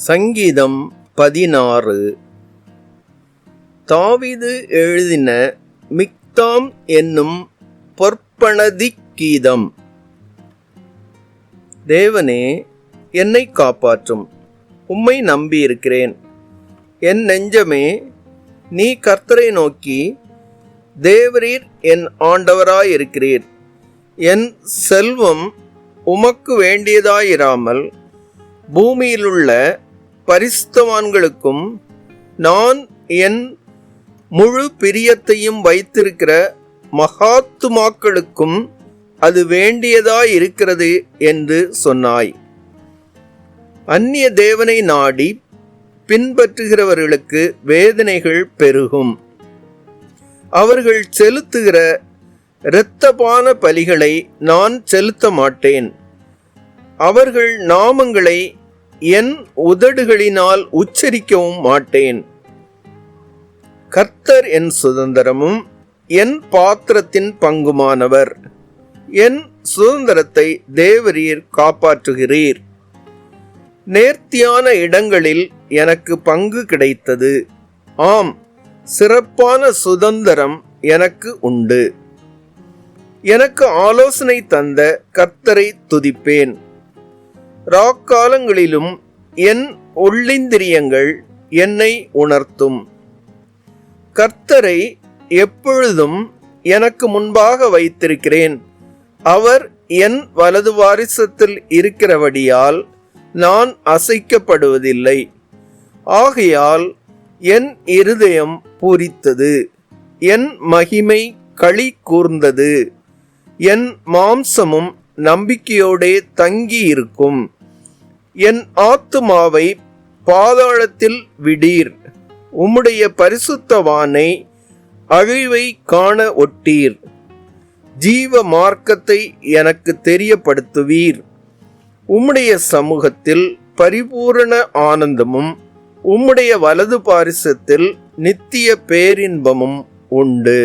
சங்கீதம் 16. தாவீது எழுதின மிக்தாம் என்னும் பொற்பனதிக் கீதம். தேவனே, என்னை காப்பாற்றும், உம்மை நம்பியிருக்கிறேன். என் நெஞ்சமே, நீ கர்த்தரை நோக்கி, தேவரீர் என் ஆண்டவராயிருக்கிறீர். என் செல்வம் உமக்கு வேண்டியதாயிராமல் பூமியிலுள்ள பரிசுத்தவான்களுக்கும் நான் என் முழு பிரியத்தையும் வைத்திருக்கிற மகாத்துமாக்களுக்கும் அது வேண்டியதாயிருக்கிறது என்று சொன்னாய். அந்நிய தேவனை நாடி பின்பற்றுகிறவர்களுக்கு வேதனைகள் பெருகும். அவர்கள் செலுத்துகிற இரத்தபான பலிகளை நான் செலுத்த மாட்டேன். அவர்கள் நாமங்களை என் உதடுகளினால் உச்சரிக்கவும் மாட்டேன். கர்த்தர் என் சுதந்திரமும் என் பாத்திரத்தின் பங்குமானவர். என் சுதந்திரத்தை தேவரீர் காப்பாற்றுகிறீர். நேர்த்தியான இடங்களில் எனக்கு பங்கு கிடைத்தது. ஆம், சிறப்பான சுதந்திரம் எனக்கு உண்டு. எனக்கு ஆலோசனை தந்த கர்த்தரை துதிப்பேன். ராக்காலங்களிலும் என் உள்ளிந்திரியங்கள் என்னை உணர்த்தும். கர்த்தரை எப்பொழுதும் எனக்கு முன்பாக வைத்திருக்கிறேன். அவர் என் வலது வாரிசத்தில் இருக்கிறபடியால் நான் அசைக்கப்படுவதில்லை. ஆகையால் என் இருதயம் பூரித்தது, என் மகிமை களி கூர்ந்தது. என் மாம்சமும் நம்பிக்கையோடே தங்கியிருக்கும். என் ஆத்துமாவை பாதாளத்தில் விடீர். உம்முடைய பரிசுத்தவானை அழிவை காண ஒட்டீர். ஜீவ மார்க்கத்தை எனக்கு தெரியப்படுத்துவீர். உம்முடைய சமூகத்தில் பரிபூரண ஆனந்தமும் உம்முடைய வலது பாரிசத்தில் நித்திய பேரின்பமும் உண்டு.